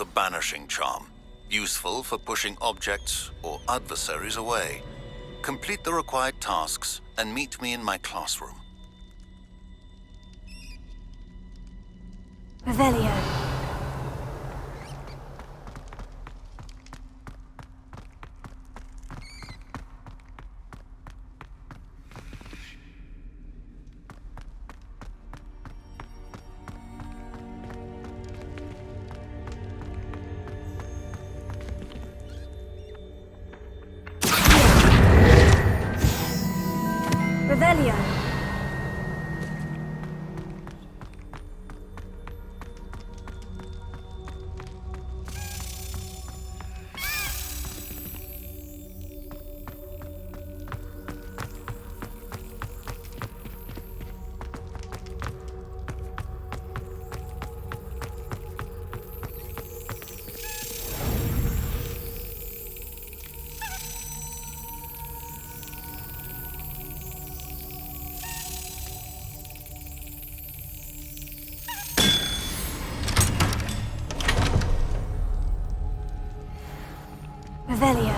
the banishing charm, useful for pushing objects or adversaries away. Complete the required tasks and meet me in my classroom. Revelio. Revelio. Revelio.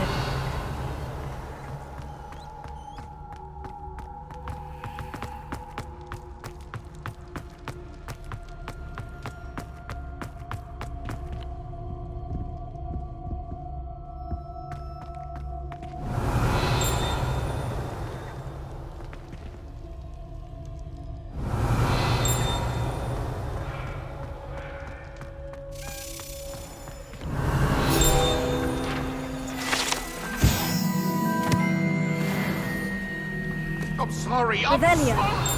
I'm sorry, I'm Revelio. sorry.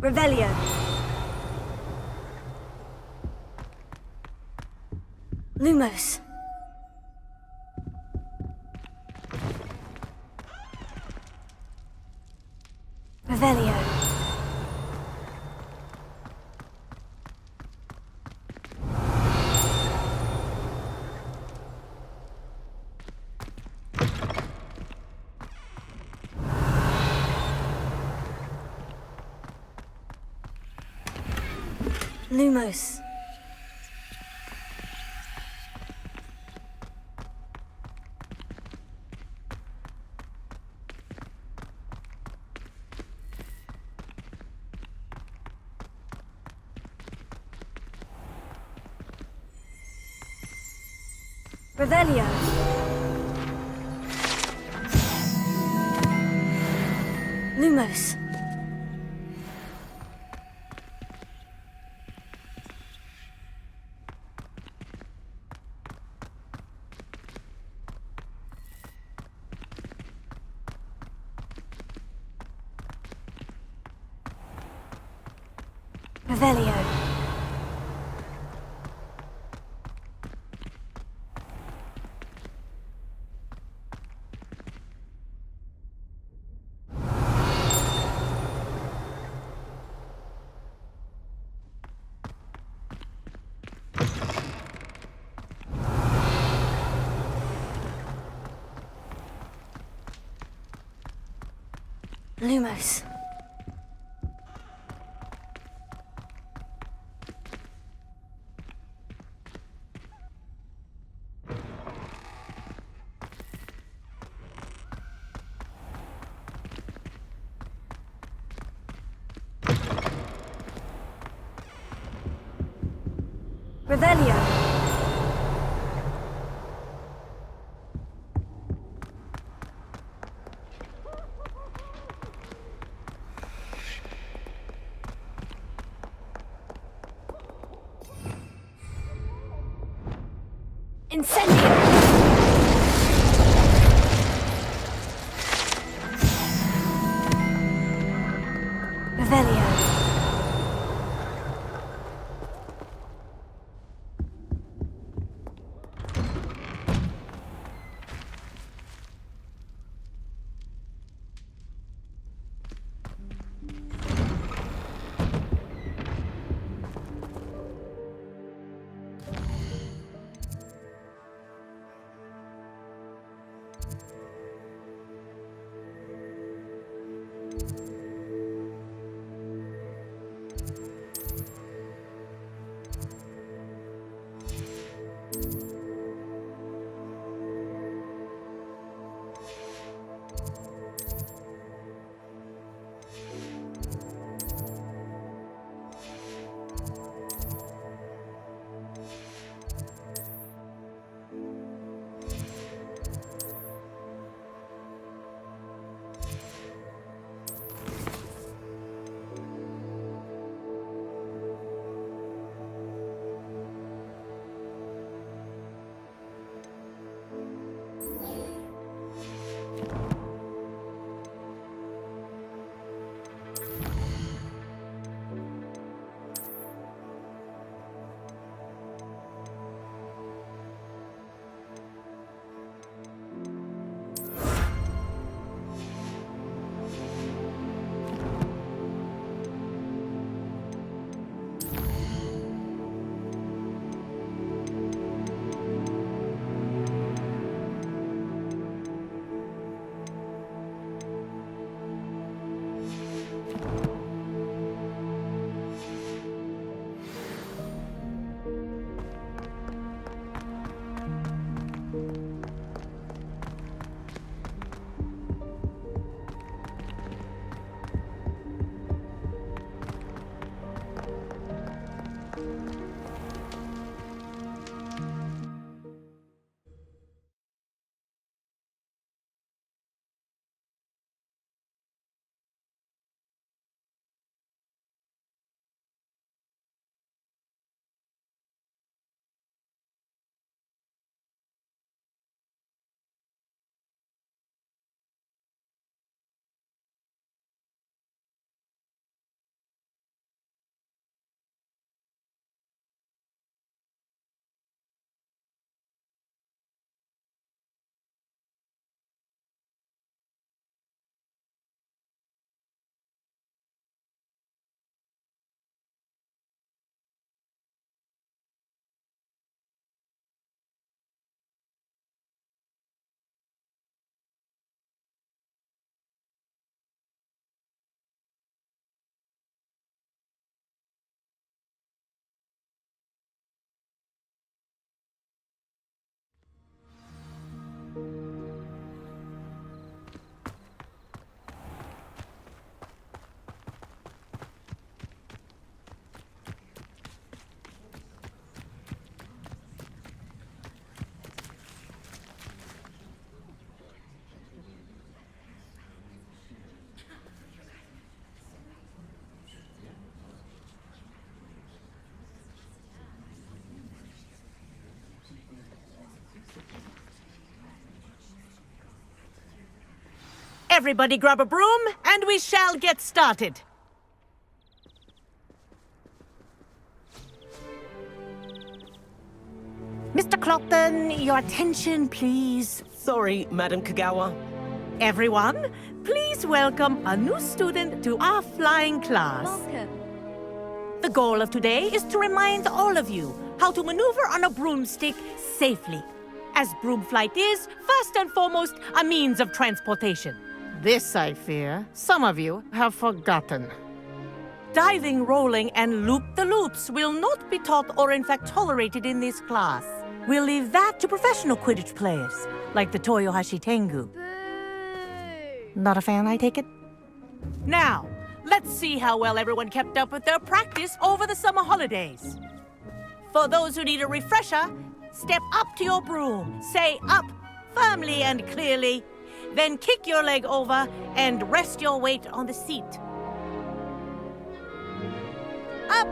Revelio. Lumos. Revelio. Lumos. Revelio. Lumos. Revelio. Lumos. Revelio. Incendio! Revelio. Everybody grab a broom, and we shall get started. Mr. Clopton, your attention, please. Sorry, Madam Kagawa. Everyone, please welcome a new student to our flying class. Welcome. The goal of today is to remind all of you how to maneuver on a broomstick safely, as broom flight is, first and foremost, a means of transportation. This, I fear, some of you have forgotten. Diving, rolling, and loop-the-loops will not be taught or in fact tolerated in this class. We'll leave that to professional Quidditch players, like the Toyohashi Tengu. Boo! Not a fan, I take it? Now, let's see how well everyone kept up with their practice over the summer holidays. For those who need a refresher, step up to your broom, say up firmly and clearly, then kick your leg over and rest your weight on the seat. Up!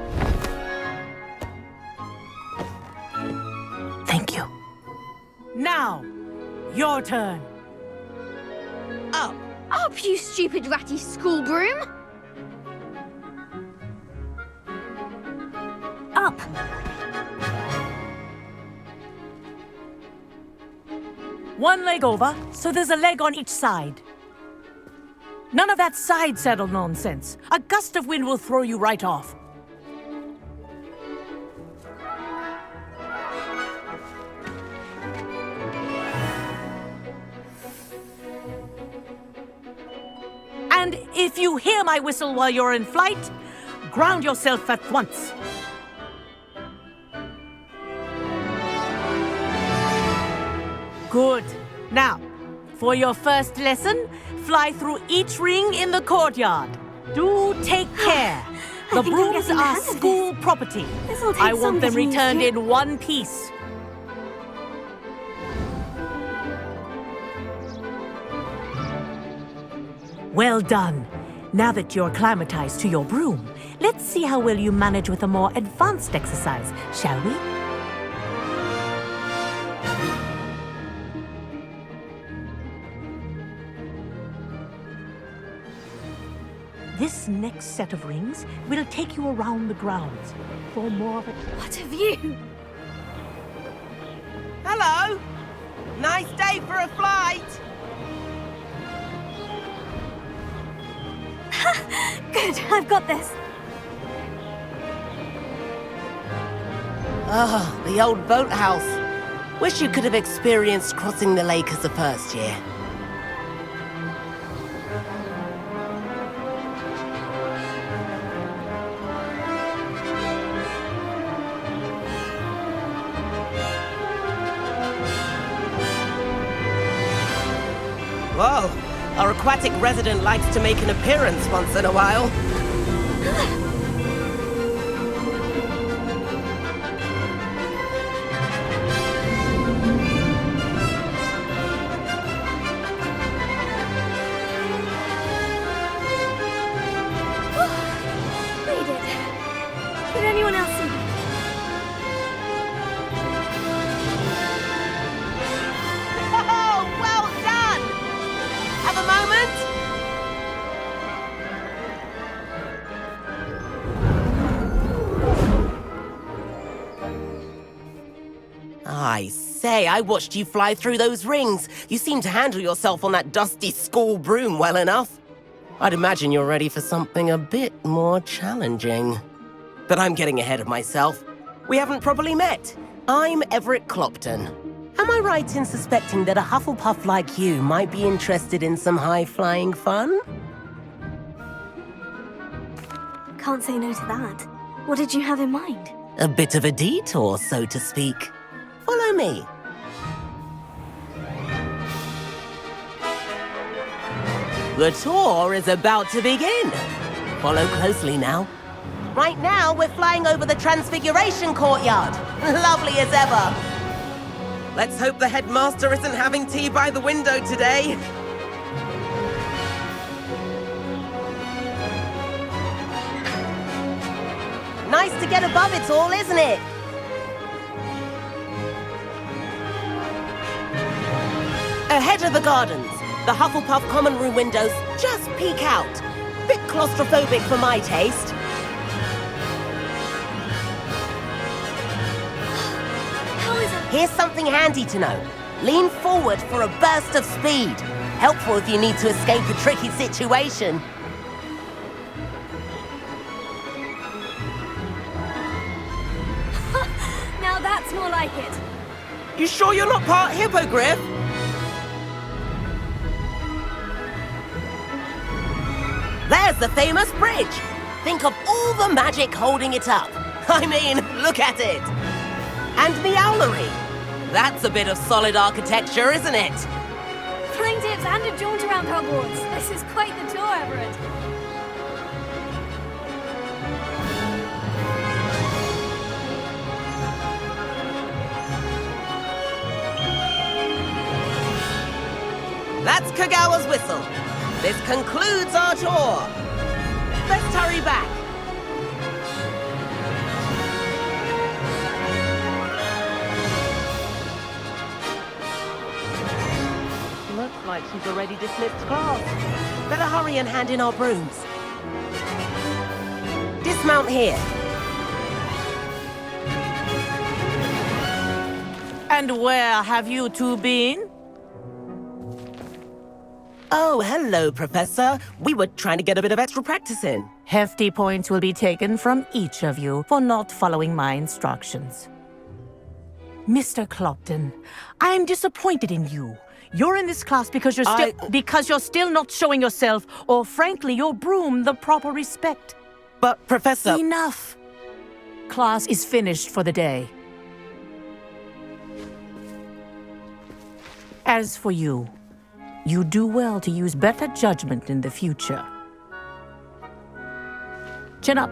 Thank you. Now, your turn. Up. Up, you stupid ratty school broom! Up! One leg over, so there's a leg on each side. None of that side saddle nonsense. A gust of wind will throw you right off. And if you hear my whistle while you're in flight, ground yourself at once. Good. Now, for your first lesson, fly through each ring in the courtyard. Do take care. The think I'm brooms getting the are hang of this. school property. This'll take I want some them getting used returned to. in one piece. Well done. Now that you're acclimatized to your broom, let's see how well you manage with a more advanced exercise, shall we? This next set of rings will take you around the grounds for more of a... What a view! Hello. Nice day for a flight. Good, I've got this. Oh, the old boathouse. Wish you could have experienced crossing the lake as a first year. Whoa, our aquatic resident likes to make an appearance once in a while. Made it. Did anyone else see me? Oh, well done! Have a moment? I say, I watched you fly through those rings. You seem to handle yourself on that dusty school broom well enough. I'd imagine you're ready for something a bit more challenging. But I'm getting ahead of myself. We haven't properly met. I'm Everett Clopton. Am I right in suspecting that a Hufflepuff like you might be interested in some high-flying fun? Can't say no to that. What did you have in mind? A bit of a detour, so to speak. Follow me. The tour is about to begin. Follow closely now. Right now, we're flying over the Transfiguration Courtyard. Lovely as ever. Let's hope the headmaster isn't having tea by the window today. Nice to get above it all, isn't it? Ahead of the gardens, the Hufflepuff common room windows just peek out. Bit claustrophobic for my taste. How is it? Here's something handy to know. Lean forward for a burst of speed. Helpful if you need to escape a tricky situation. Now that's more like it. You sure you're not part hippogriff? There's the famous bridge. Think of all the magic holding it up. I mean, look at it. And the owlery. That's a bit of solid architecture, isn't it? Flying dips and a jaunt around Hogwarts. This is quite the tour, Everett. That's Kagawa's whistle. This concludes our tour. Let's hurry back. she's already dismissed class. Better hurry and hand in our brooms. Dismount here. And where have you two been? Oh, hello, Professor. We were trying to get a bit of extra practice in. Hefty points will be taken from each of you for not following my instructions. Mr. Clopton, I'm disappointed in you. You're in this class because you're still not showing yourself, or frankly, your broom, the proper respect. But, Professor... Enough. Class is finished for the day. As for you, you do well to use better judgment in the future. Chin up.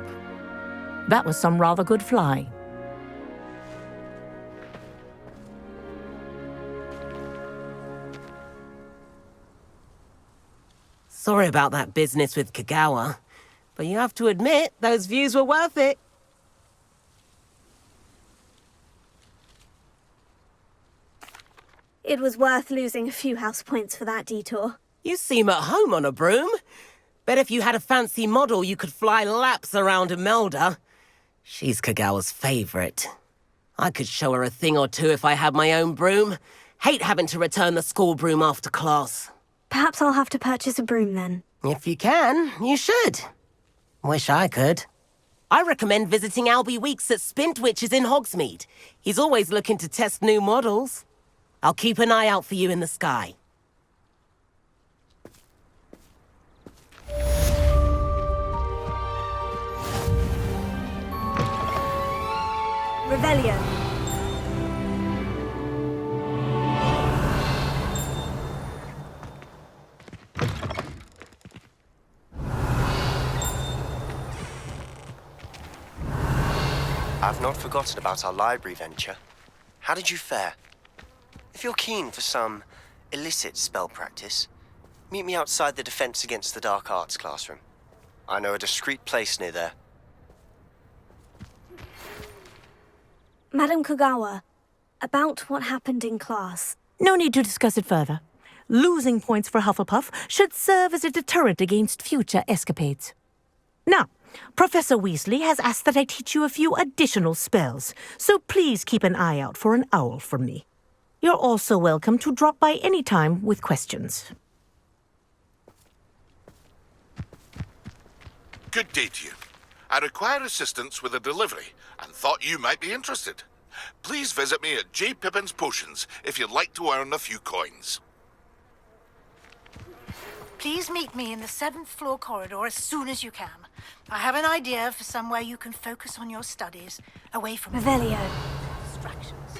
That was some rather good flying. Sorry about that business with Kagawa, but you have to admit, those views were worth it. It was worth losing a few house points for that detour. You seem at home on a broom. Bet if you had a fancy model, you could fly laps around Imelda. She's Kagawa's favorite. I could show her a thing or two if I had my own broom. Hate having to return the school broom after class. Perhaps I'll have to purchase a broom then. If you can, you should. Wish I could. I recommend visiting Albie Weeks at Spintwitches in Hogsmeade. He's always looking to test new models. I'll keep an eye out for you in the sky. Revelio. I've not forgotten about our library venture. How did you fare? If you're keen for some illicit spell practice, meet me outside the Defense Against the Dark Arts classroom. I know a discreet place near there. Madam Kagawa, about what happened in class. No need to discuss it further. Losing points for Hufflepuff should serve as a deterrent against future escapades. Now, Professor Weasley has asked that I teach you a few additional spells, so please keep an eye out for an owl from me. You're also welcome to drop by any time with questions. Good day to you. I require assistance with a delivery and thought you might be interested. Please visit me at J. Pippin's Potions if you'd like to earn a few coins. Please meet me in the 7th floor corridor as soon as you can. I have an idea for somewhere you can focus on your studies, away from Revelio. distractions.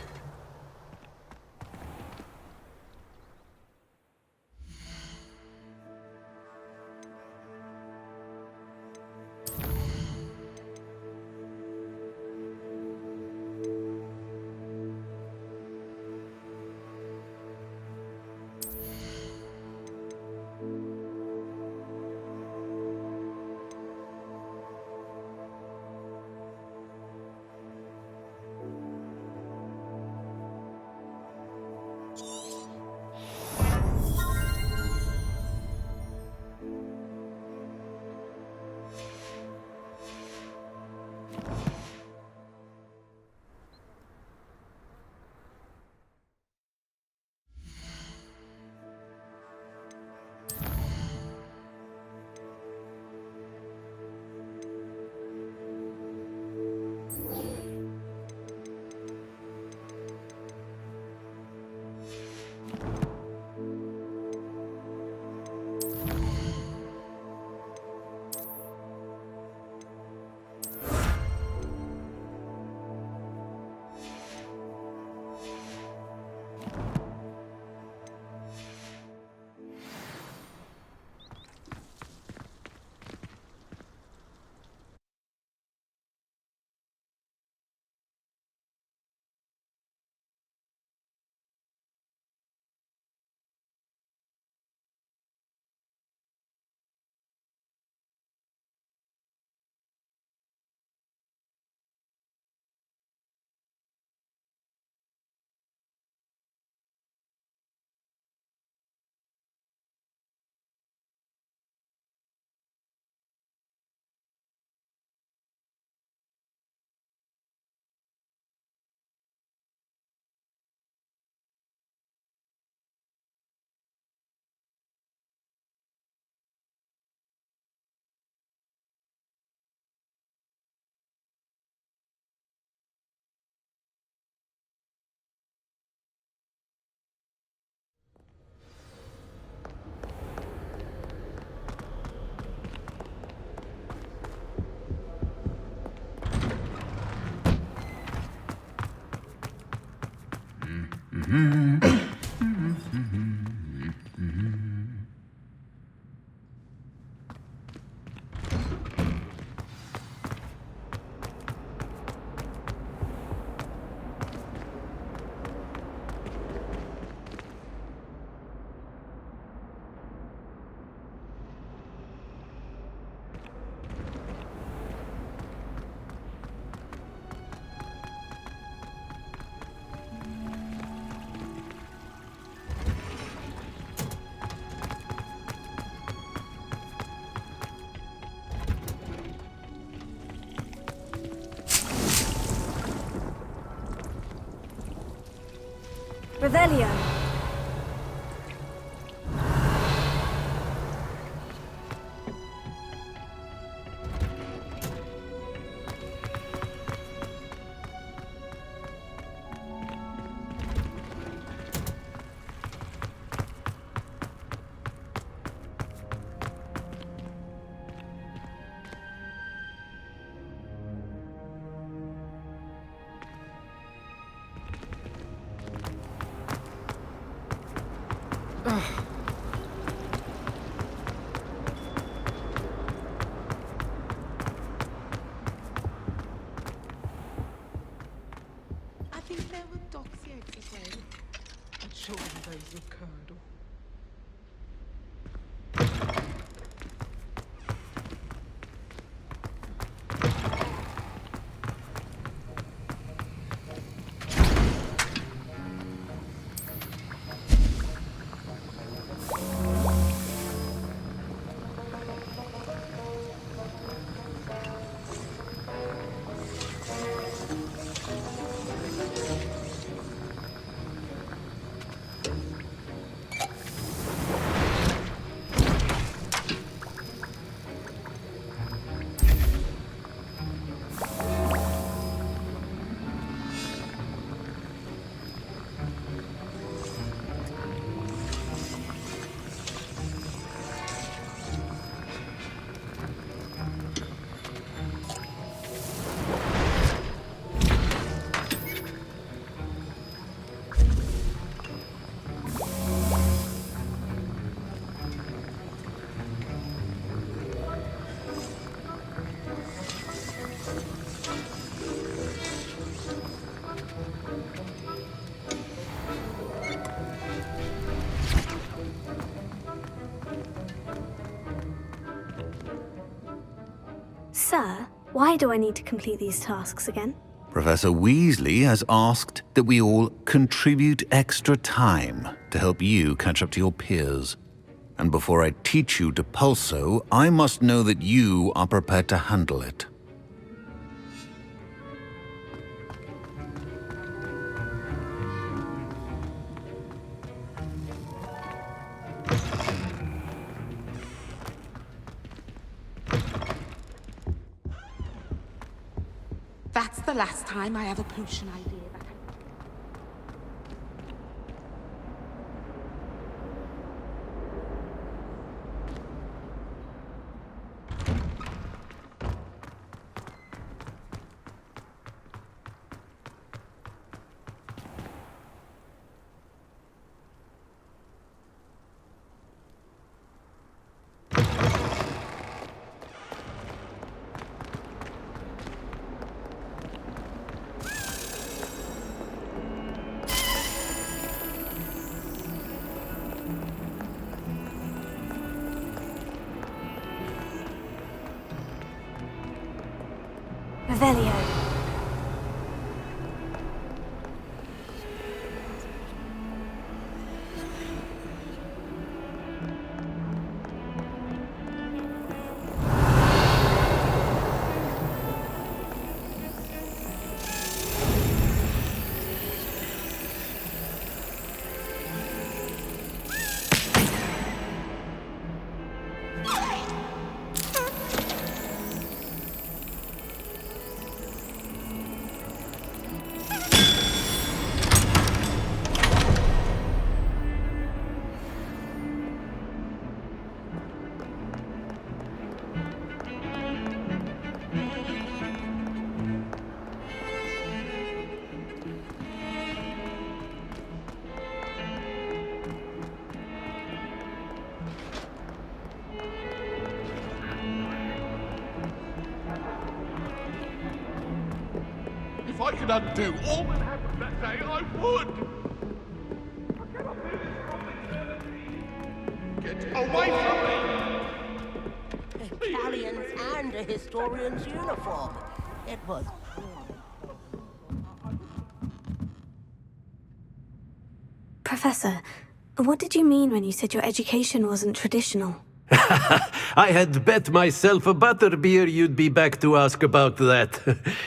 Revelio. I think there were doxy eggs away. And surely those were curdle. Sir, why do I need to complete these tasks again? Professor Weasley has asked that we all contribute extra time to help you catch up to your peers. And before I teach you to pulso, I must know that you are prepared to handle it. That's the last time I have a potion idea that Revelio. If I could undo all that happened that day, I would! Get away from me! Italians and a historian's uniform. It was... Professor, what did you mean when you said your education wasn't traditional? I had bet myself a butterbeer you'd be back to ask about that.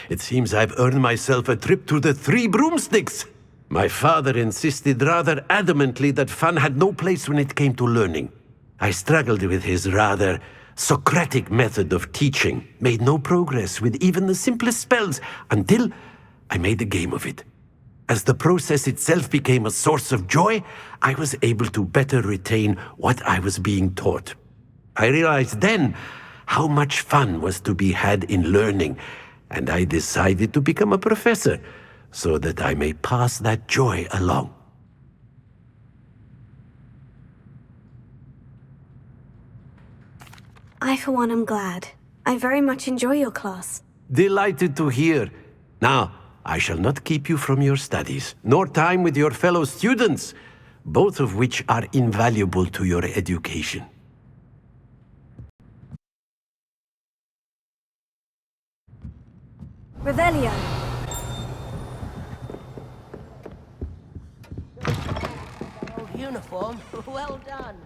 It seems I've earned myself a trip to the Three Broomsticks. My father insisted rather adamantly that fun had no place when it came to learning. I struggled with his rather Socratic method of teaching, made no progress with even the simplest spells until I made a game of it. As the process itself became a source of joy, I was able to better retain what I was being taught. I realized then how much fun was to be had in learning, and I decided to become a professor so that I may pass that joy along. I, for one, am glad. I very much enjoy your class. Delighted to hear. Now, I shall not keep you from your studies, nor time with your fellow students, both of which are invaluable to your education. Revelio. Old uniform. Well done.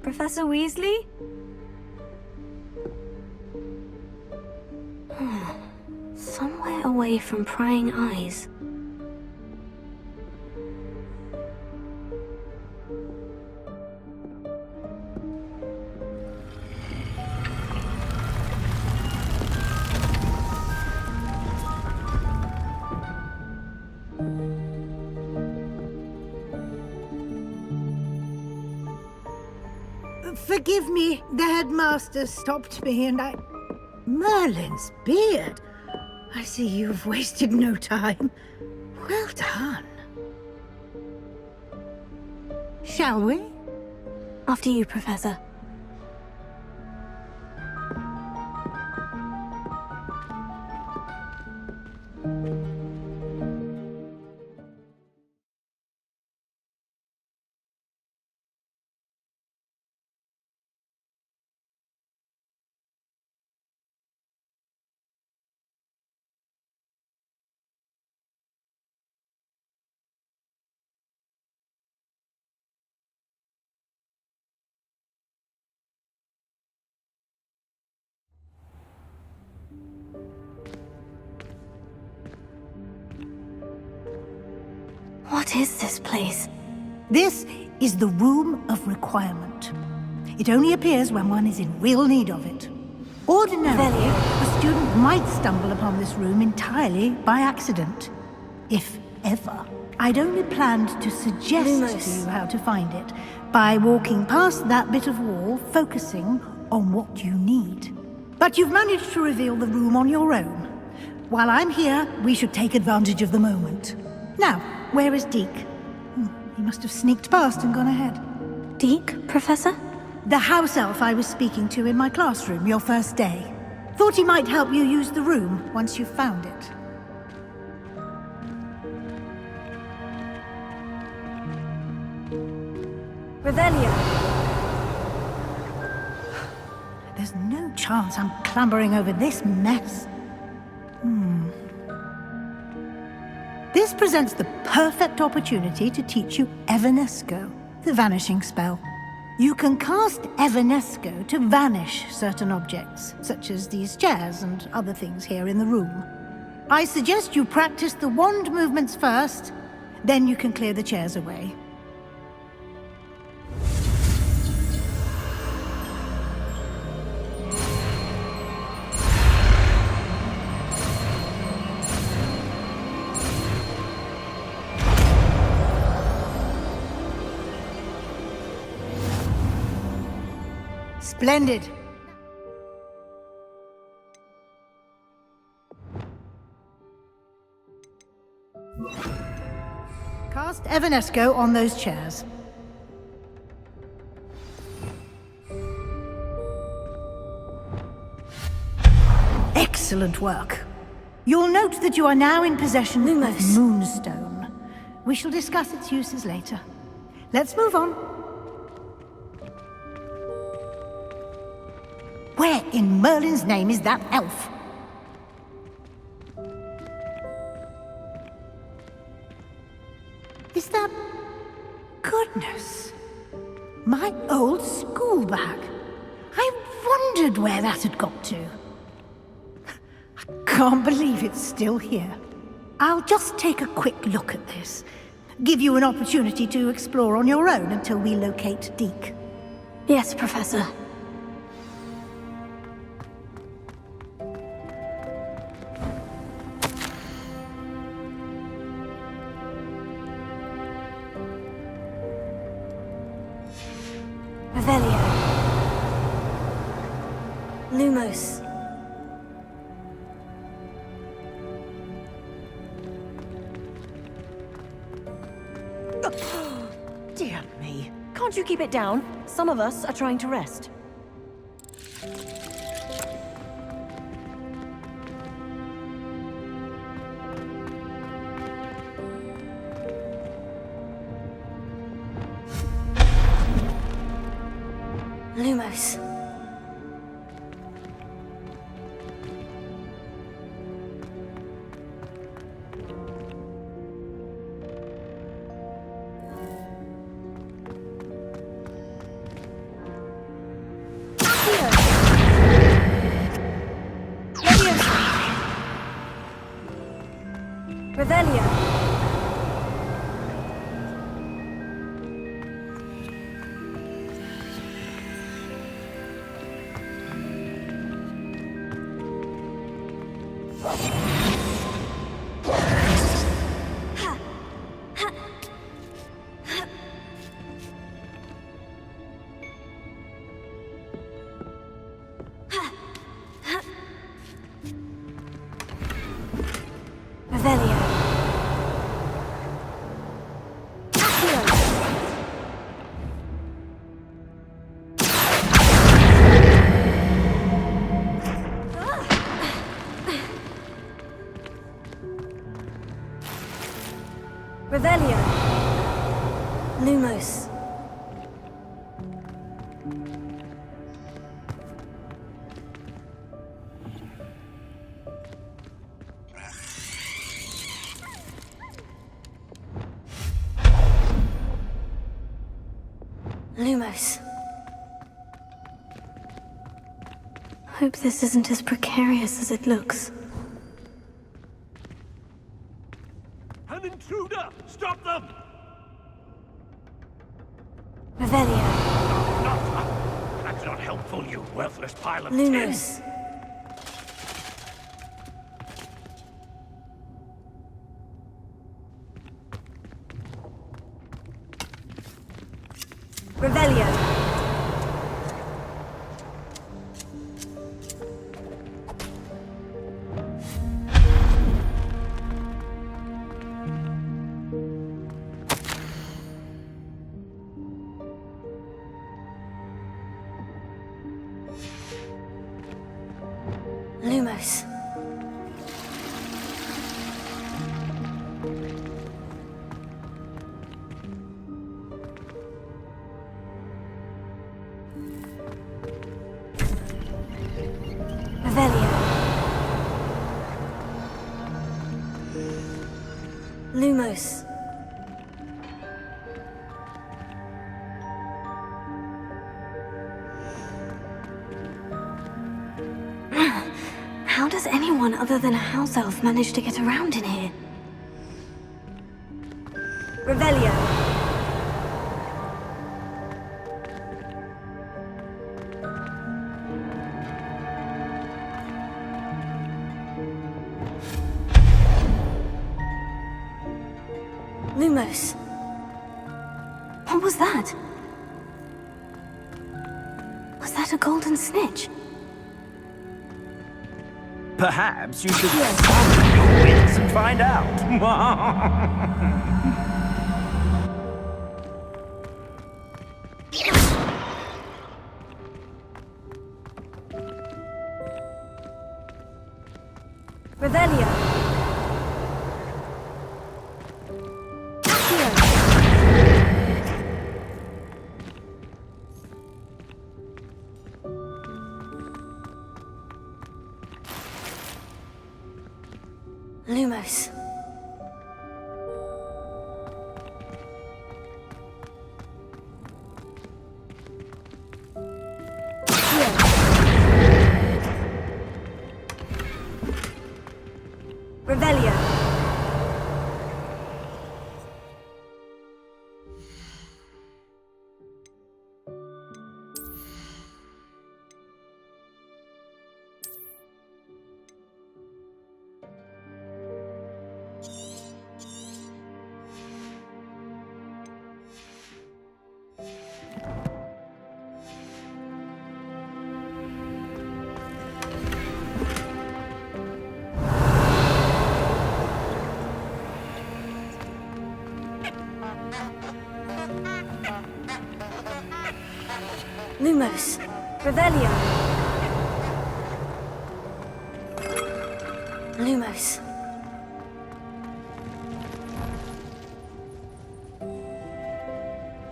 Professor Weasley? Somewhere away from prying eyes. Forgive me, the headmaster stopped me and I... Merlin's beard! I see you've wasted no time. Well done. Shall we? After you, Professor. What is this place? This is the Room of Requirement. It only appears when one is in real need of it. Ordinarily, a student might stumble upon this room entirely by accident. If ever. I'd only planned to suggest to you how to find it by walking past that bit of wall, focusing on what you need. But you've managed to reveal the room on your own. While I'm here, we should take advantage of the moment. Now, where is Deke? He must have sneaked past and gone ahead. Deke, Professor? The house elf I was speaking to in my classroom your first day. Thought he might help you use the room once you've found it. Revelio. There's no chance I'm clambering over this mess. This presents the perfect opportunity to teach you Evanesco, the vanishing spell. You can cast Evanesco to vanish certain objects, such as these chairs and other things here in the room. I suggest you practice the wand movements first, then you can clear the chairs away. Splendid. Cast Evanesco on those chairs. Excellent work. You'll note that you are now in possession of Moonstone. We shall discuss its uses later. Let's move on. Where in Merlin's name is that elf? Is that... Goodness. My old school bag. I wondered where that had got to. I can't believe it's still here. I'll just take a quick look at this. Give you an opportunity to explore on your own until we locate Deke. Yes, Professor. Revelio. Lumos. Dear me. Can't you keep it down? Some of us are trying to rest. Lumos. Revelio. Revelio. Revelio. Lumos. Lumos. Hope this isn't as precarious as it looks. An intruder! Stop them! Revelio. That's not helpful, you worthless pile of Lumos. Revelio. Lumos. Revelio. Lumos. How does anyone other than a house elf manage to get around in here? Revelio. Lumos. What was that? Was that a golden snitch? Perhaps you should summon your wits and find out. Revelio. Lumos. Revelio. Lumos. Revelio. Lumos.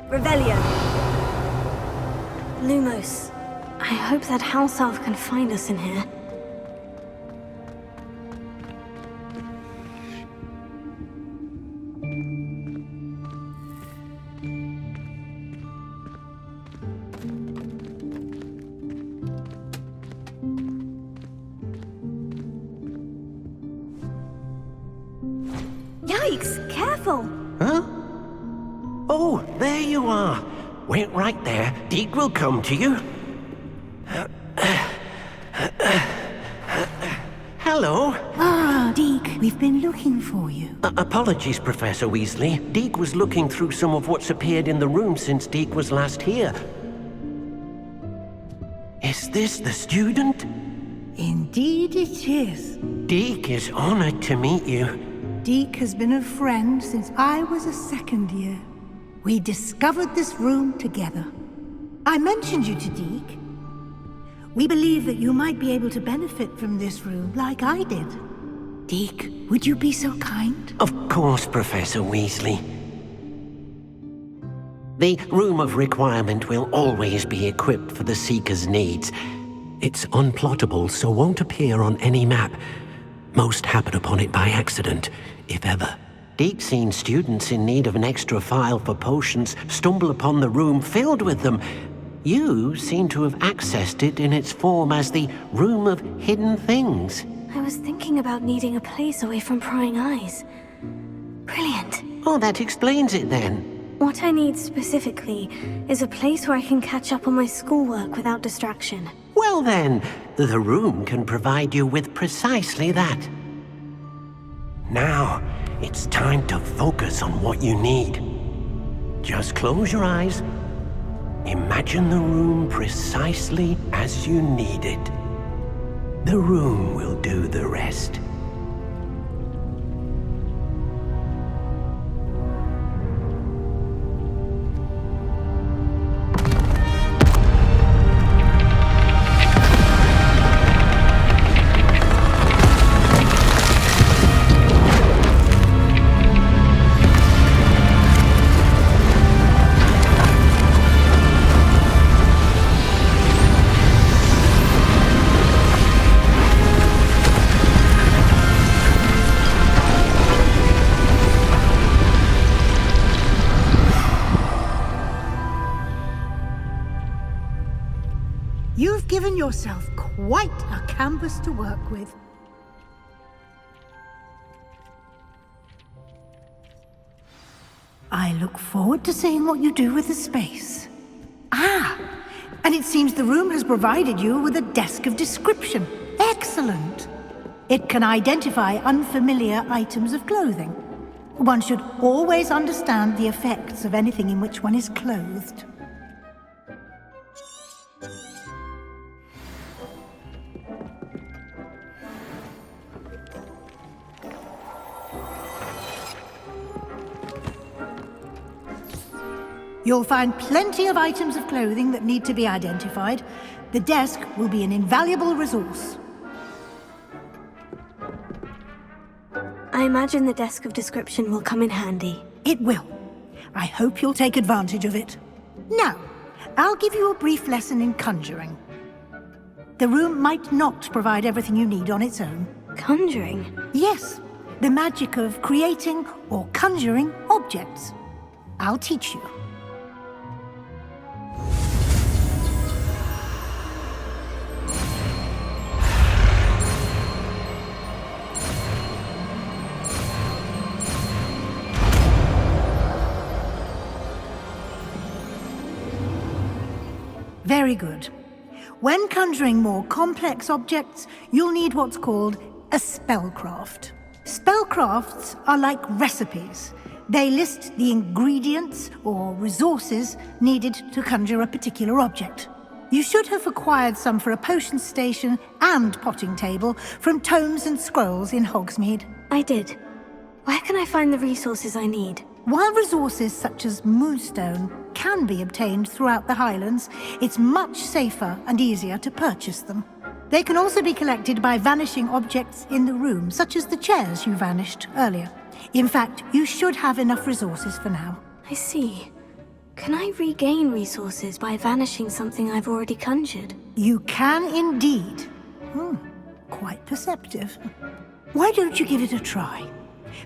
Revelio. Lumos. I hope that house elf can find us in here. Yikes! Careful! Huh? Oh, there you are. Wait right there. Deke will come to you. Hello. Ah, Deke, we've been looking for you. Apologies, Professor Weasley. Deke was looking through some of what's appeared in the room since Deke was last here. Is this the student? Indeed it is. Deke is honored to meet you. Deke has been a friend since I was a second year. We discovered this room together. I mentioned you to Deke. We believe that you might be able to benefit from this room like I did. Deke, would you be so kind? Of course, Professor Weasley. The Room of Requirement will always be equipped for the Seeker's needs. It's unplottable, so won't appear on any map. Most happen upon it by accident, if ever. Deke's seen students in need of an extra file for potions stumble upon the room filled with them. You seem to have accessed it in its form as the Room of Hidden Things. I was thinking about needing a place away from prying eyes. Brilliant. Oh, that explains it then. What I need specifically is a place where I can catch up on my schoolwork without distraction. Well then, the room can provide you with precisely that. Now, it's time to focus on what you need. Just close your eyes. Imagine the room precisely as you need it. The room will do the rest. You've given yourself quite a canvas to work with. I look forward to seeing what you do with the space. Ah, and it seems the room has provided you with a desk of description. Excellent. It can identify unfamiliar items of clothing. One should always understand the effects of anything in which one is clothed. You'll find plenty of items of clothing that need to be identified. The desk will be an invaluable resource. I imagine the desk of description will come in handy. It will. I hope you'll take advantage of it. Now, I'll give you a brief lesson in conjuring. The room might not provide everything you need on its own. Conjuring? Yes, the magic of creating or conjuring objects. I'll teach you. Very good. When conjuring more complex objects, you'll need what's called a spellcraft. Spellcrafts are like recipes. They list the ingredients or resources needed to conjure a particular object. You should have acquired some for a potion station and potting table from tomes and scrolls in Hogsmeade. I did. Where can I find the resources I need? While resources such as moonstone can be obtained throughout the Highlands, it's much safer and easier to purchase them. They can also be collected by vanishing objects in the room, such as the chairs you vanished earlier. In fact, you should have enough resources for now. I see. Can I regain resources by vanishing something I've already conjured? You can indeed. Quite perceptive. Why don't you give it a try?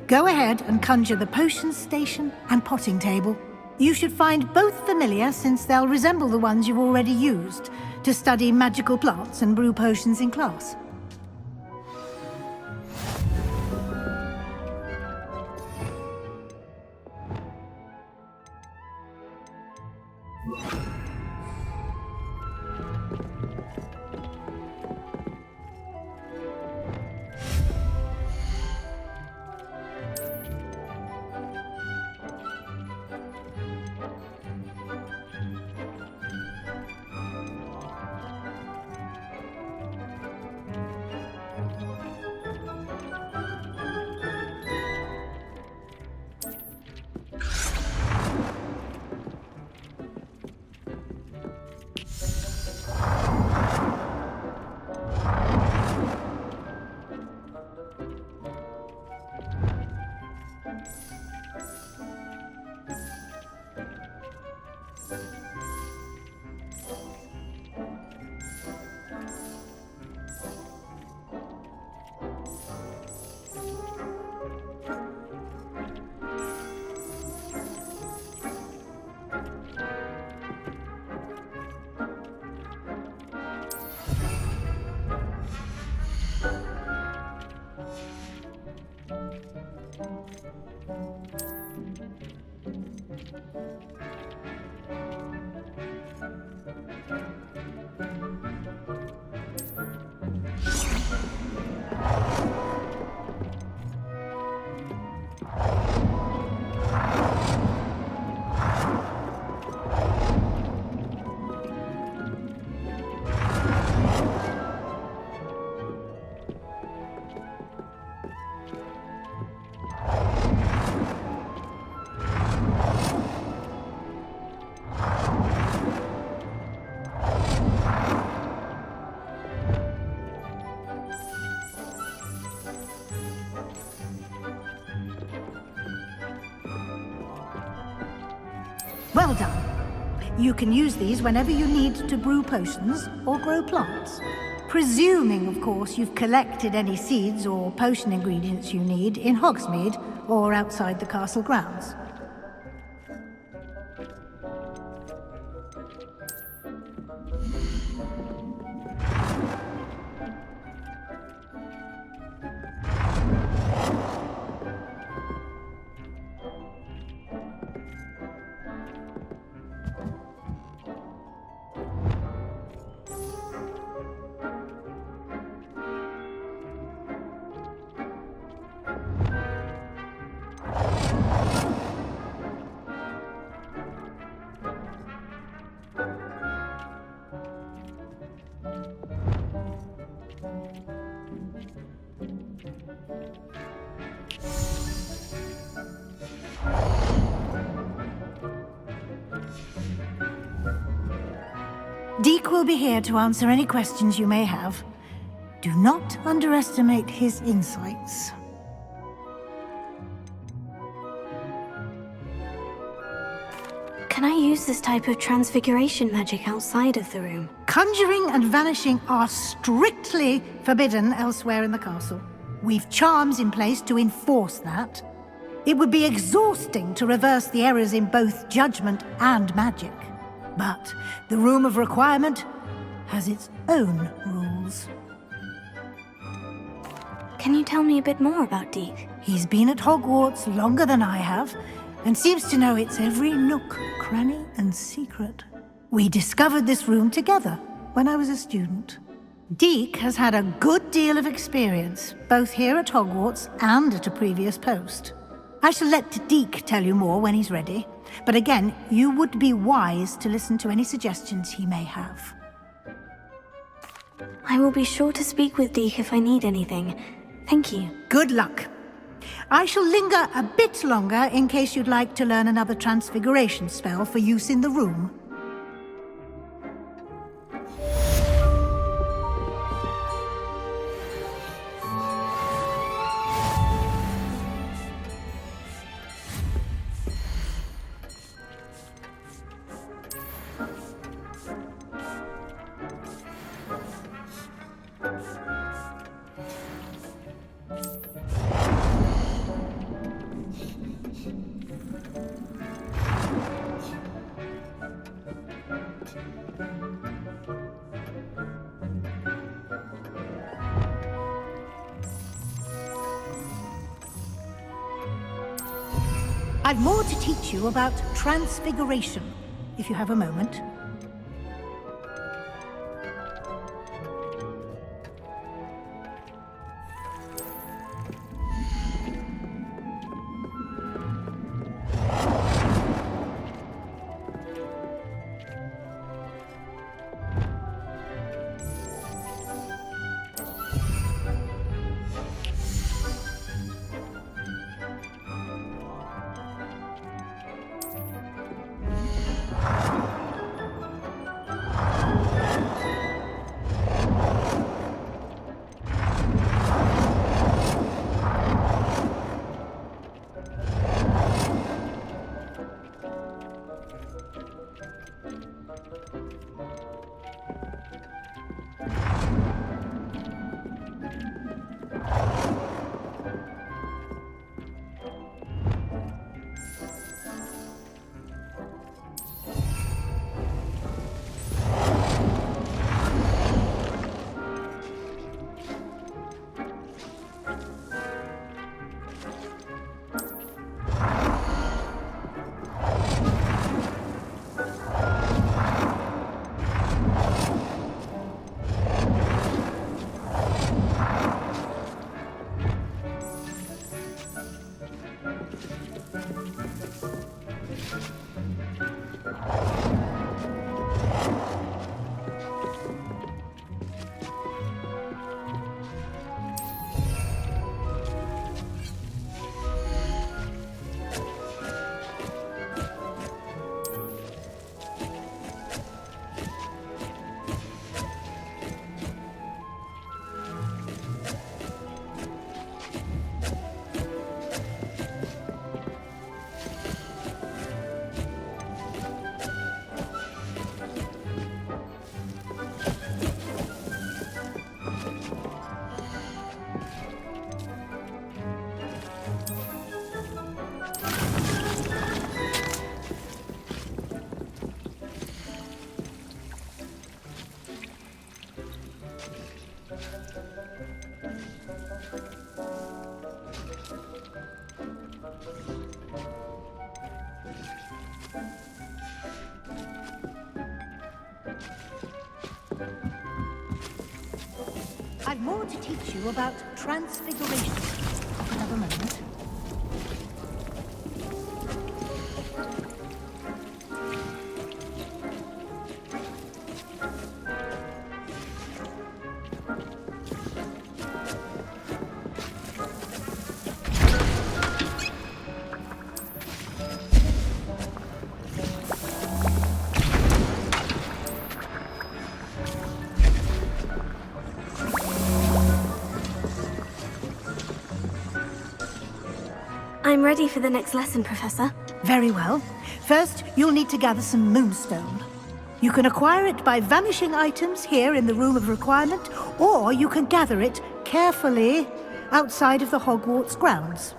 Go ahead and conjure the potion station and potting table. You should find both familiar, since they'll resemble the ones you've already used to study magical plants and brew potions in class. Well done. You can use these whenever you need to brew potions or grow plants. Presuming, of course, you've collected any seeds or potion ingredients you need in Hogsmeade or outside the castle grounds. Deke will be here to answer any questions you may have. Do not underestimate his insights. Can I use this type of transfiguration magic outside of the room? Conjuring and vanishing are strictly forbidden elsewhere in the castle. We've charms in place to enforce that. It would be exhausting to reverse the errors in both judgment and magic. But the Room of Requirement has its own rules. Can you tell me a bit more about Deke? He's been at Hogwarts longer than I have, and seems to know its every nook, cranny, and secret. We discovered this room together when I was a student. Deke has had a good deal of experience, both here at Hogwarts and at a previous post. I shall let Deke tell you more when he's ready, but again, you would be wise to listen to any suggestions he may have. I will be sure to speak with Deke if I need anything. Thank you. Good luck. I shall linger a bit longer in case you'd like to learn another transfiguration spell for use in the room. I've more to teach you about transfiguration, if you have a moment. I've more to teach you about transfiguration. Another moment. I'm ready for the next lesson, Professor. Very well. First, you'll need to gather some moonstone. You can acquire it by vanishing items here in the Room of Requirement, or you can gather it carefully outside of the Hogwarts grounds.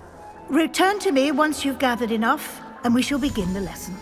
Return to me once you've gathered enough, and we shall begin the lesson.